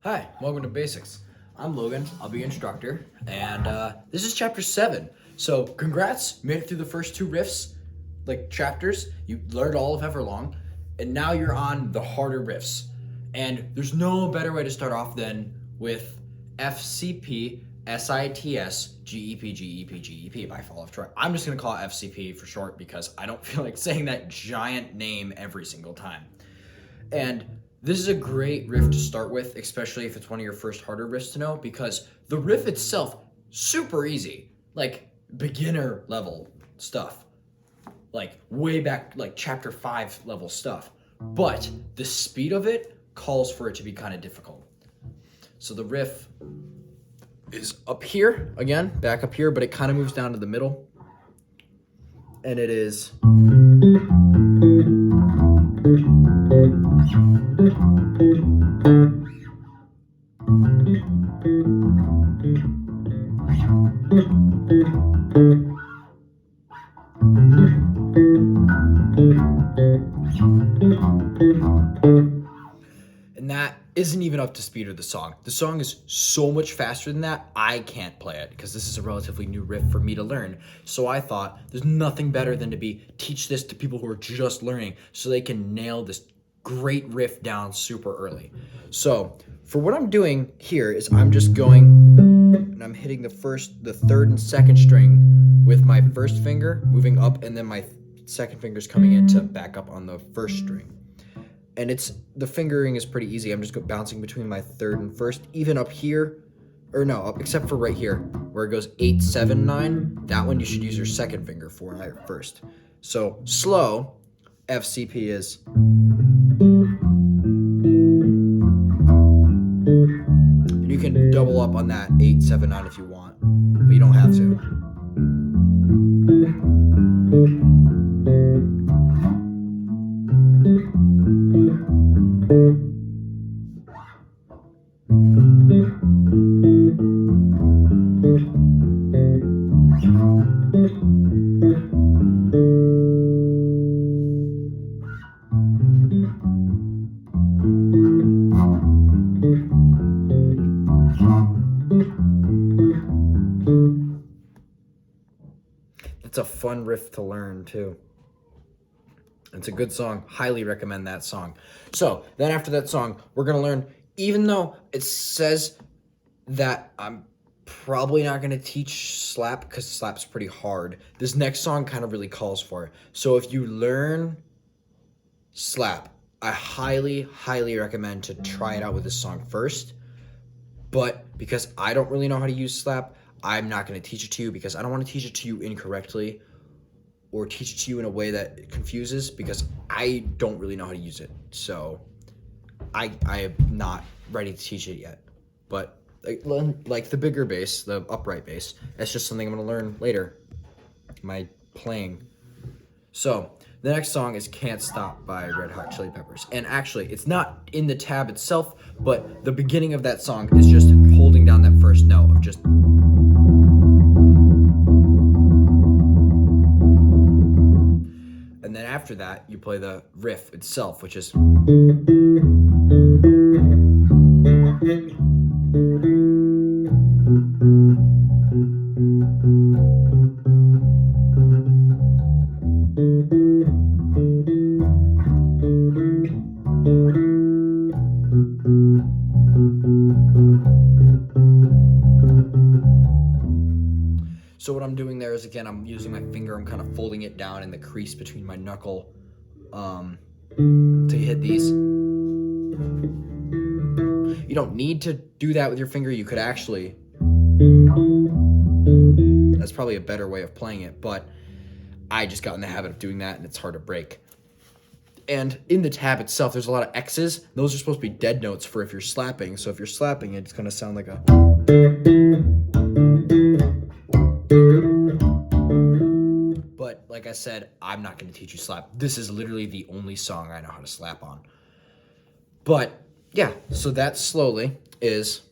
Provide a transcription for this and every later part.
Hi, welcome to Basics. I'm Logan, I'll be your instructor, and this is chapter 7. So, congrats, made it through the first two riffs, like chapters. You learned all of Everlong, and now you're on the harder riffs. And there's no better way to start off than with FCP, SITS, GEP, GEP, GEP by fall of Troy. I'm just gonna call it FCP for short because I don't feel like saying that giant name every single time. And this is a great riff to start with, especially if it's one of your first harder riffs to know, because the riff itself, super easy, like beginner level stuff, like way back, like chapter 5 level stuff. But the speed of it calls for it to be kind of difficult. So the riff is up here, again, back up here, but it kind of moves down to the middle. And it is... And that isn't even up to speed of the song. The song is so much faster than that, I can't play it because this is a relatively new riff for me to learn. So I thought there's nothing better than to teach this to people who are just learning so they can nail this great riff down super early. So for what I'm doing here is I'm just going and I'm hitting the third and second string with my first finger moving up, and then my second finger's coming in to back up on the first string. And the fingering is pretty easy. I'm just bouncing between my third and first, even up here, or no, except for right here where it goes 8, 7, 9. That one you should use your second finger for, not your first. So slow FCP is. And you can double up on that 8, 7, 9 if you want, but you don't have to. It's a fun riff to learn too. It's a good song. Highly recommend that song. So then after that song, we're gonna learn, even though it says that I'm probably not gonna teach slap because slap's pretty hard, this next song kind of really calls for it. So if you learn slap, I highly, highly recommend to try it out with this song first. But because I don't really know how to use slap, I'm not going to teach it to you because I don't want to teach it to you incorrectly or teach it to you in a way that confuses, because I don't really know how to use it. So I am not ready to teach it yet. But like the bigger bass, the upright bass, that's just something I'm going to learn later. My playing. So the next song is Can't Stop by Red Hot Chili Peppers. And actually, it's not in the tab itself, but the beginning of that song is just holding down that first note of just... And then after that, you play the riff itself, which is... So what I'm doing there is, again, I'm using my finger, I'm kind of folding it down in the crease between my knuckle to hit these. You don't need to do that with your finger. You could actually... That's probably a better way of playing it, but I just got in the habit of doing that, and it's hard to break. And in the tab itself, there's a lot of X's. Those are supposed to be dead notes for if you're slapping. So if you're slapping, it's going to sound like a... But like I said, I'm not going to teach you slap. This is literally the only song I know how to slap on. But yeah, so that slowly is...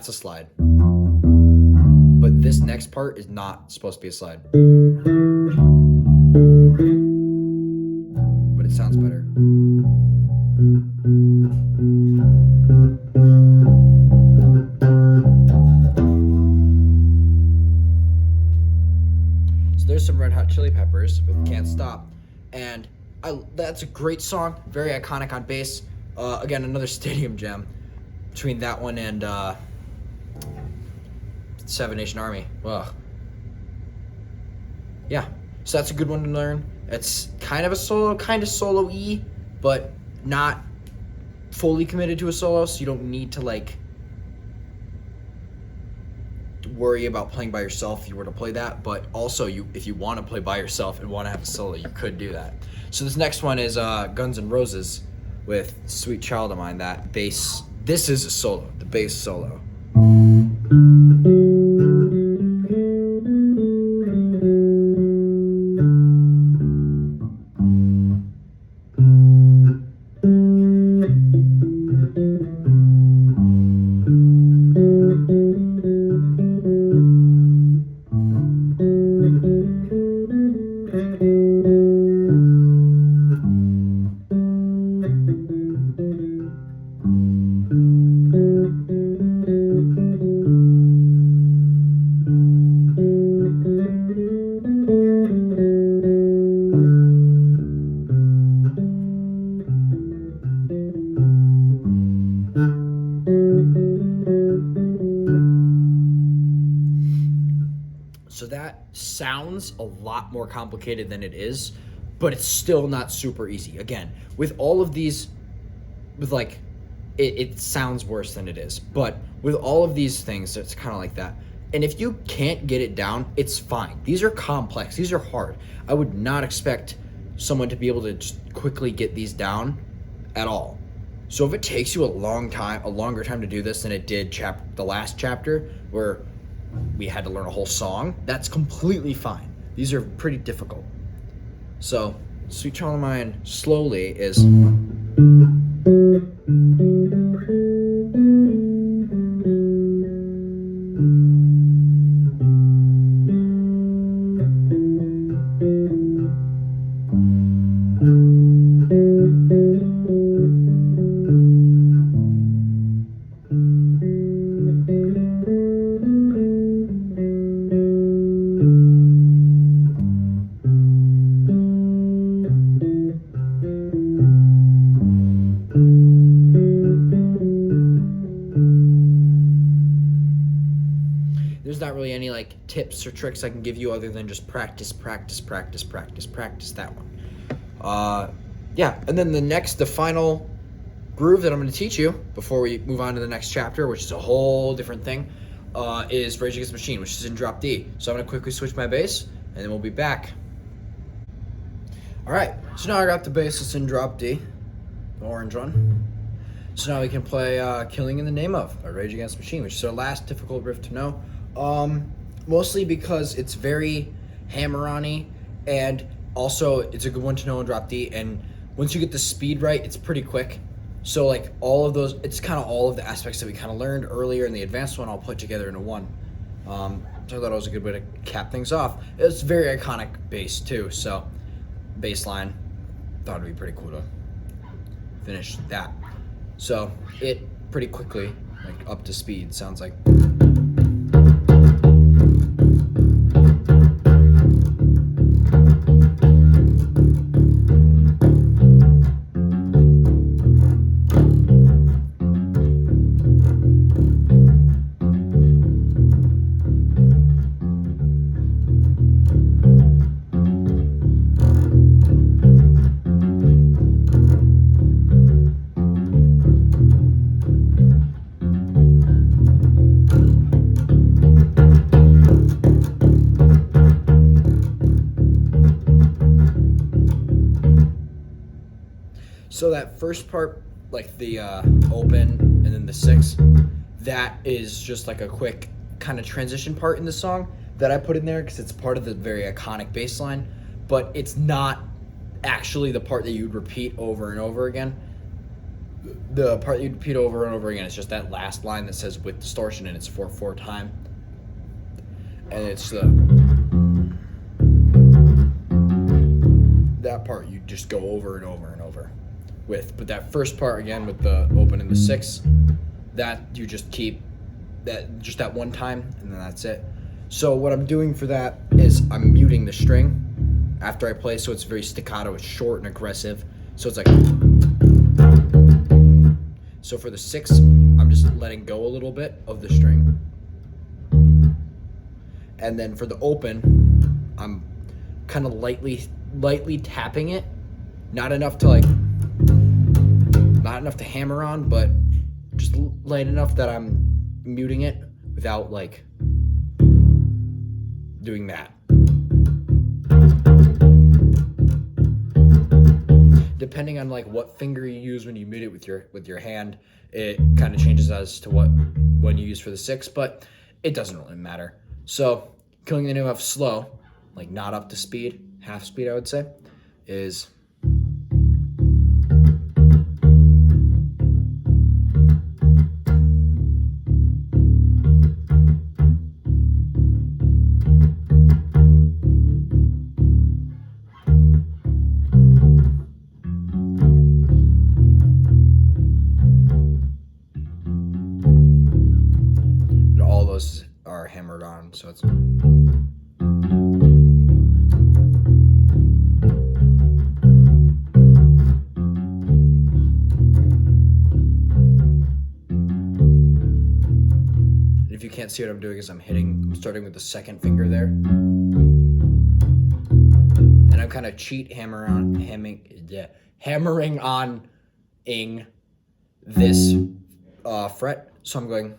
that's a slide. But this next part is not supposed to be a slide. But it sounds better. So there's some Red Hot Chili Peppers with Can't Stop. And that's a great song, very iconic on bass. Again, another stadium gem between that one and Seven Nation Army. Well, yeah, so that's a good one to learn. It's kind of a solo, kind of solo-y, but not fully committed to a solo, so you don't need to like worry about playing by yourself if you were to play that. But also, if you want to play by yourself and want to have a solo, you could do that. So this next one is Guns N' Roses with Sweet Child of Mine. That bass, this is a solo, the bass solo. So that sounds a lot more complicated than it is, but it's still not super easy. Again, with all of these, with like, it sounds worse than it is, but with all of these things, it's kind of like that. And if you can't get it down, it's fine. These are complex, these are hard. I would not expect someone to be able to just quickly get these down at all. So if it takes you a longer time to do this than it did the last chapter, where we had to learn a whole song, that's completely fine. These are pretty difficult. So, Sweet Child of Mine slowly is... There's not really any like tips or tricks I can give you other than just practice that one. Yeah, and then the final groove that I'm going to teach you before we move on to the next chapter, which is a whole different thing, is Rage Against the Machine, which is in drop D. So I'm going to quickly switch my bass, and then we'll be back. All right, so now I got the bass that's in drop D, the orange one. So now we can play Killing in the Name Of by Rage Against the Machine, which is our last difficult riff to know. Mostly because it's very hammer-on-y, and also it's a good one to know in drop D, and once you get the speed right, it's pretty quick. So like all of those, it's kind of all of the aspects that we kind of learned earlier in the advanced one, I'll put together into one. So I thought it was a good way to cap things off. It's very iconic bass too, so bass line, thought it'd be pretty cool to finish that. So it pretty quickly, like up to speed, sounds like. So that first part, like the open and then the six, that is just like a quick kind of transition part in the song that I put in there because it's part of the very iconic bass line, but it's not actually the part that you'd repeat over and over again. the part you repeat over and over again is just that last line that says with distortion, and it's 4/4 time, and it's that part you just go over and over and over with. But that first part again with the open and the 6, that you just keep that one time, and then that's it. So what I'm doing for that is I'm muting the string after I play, so it's very staccato, it's short and aggressive. So it's like, so for the 6, I'm just letting go a little bit of the string. And then for the open, I'm kind of lightly tapping it. Not enough to hammer on, but just light enough that I'm muting it without like doing that. Depending on like what finger you use when you mute it with your hand, it kind of changes as to what one you use for the 6, but it doesn't really matter. So killing the new F slow, like not up to speed, half speed I would say, is all those are hammered on, so it's if you can't see what I'm doing is I'm starting with the 2nd finger there. And I'm kind of hammering on this fret. So I'm going,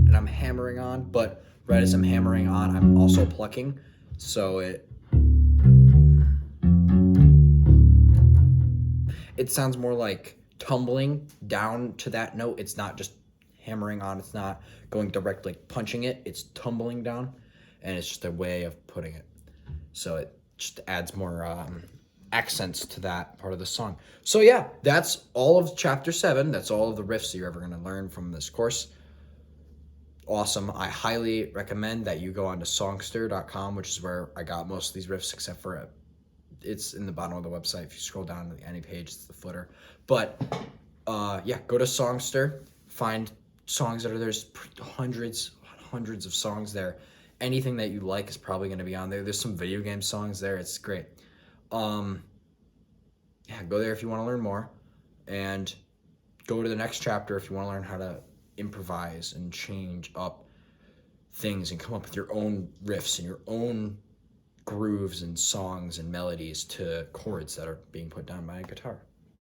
and I'm hammering on, but right as I'm hammering on, I'm also plucking. So it sounds more like tumbling down to that note. It's not just hammering on, it's not going directly punching it, it's tumbling down, and it's just a way of putting it. So it just adds more accents to that part of the song. So yeah, that's all of chapter 7. That's all of the riffs that you're ever going to learn from this course. Awesome. I highly recommend that you go on to songster.com, which is where I got most of these riffs, except for it's in the bottom of the website. If you scroll down to any page, it's the footer. But yeah, go to Songster, find songs that are there's hundreds of songs there. Anything that you like is probably going to be on there. There's some video game songs there. It's great. Yeah, go there if you want to learn more, and go to the next chapter if you want to learn how to improvise and change up things and come up with your own riffs and your own grooves and songs and melodies to chords that are being put down by a guitar.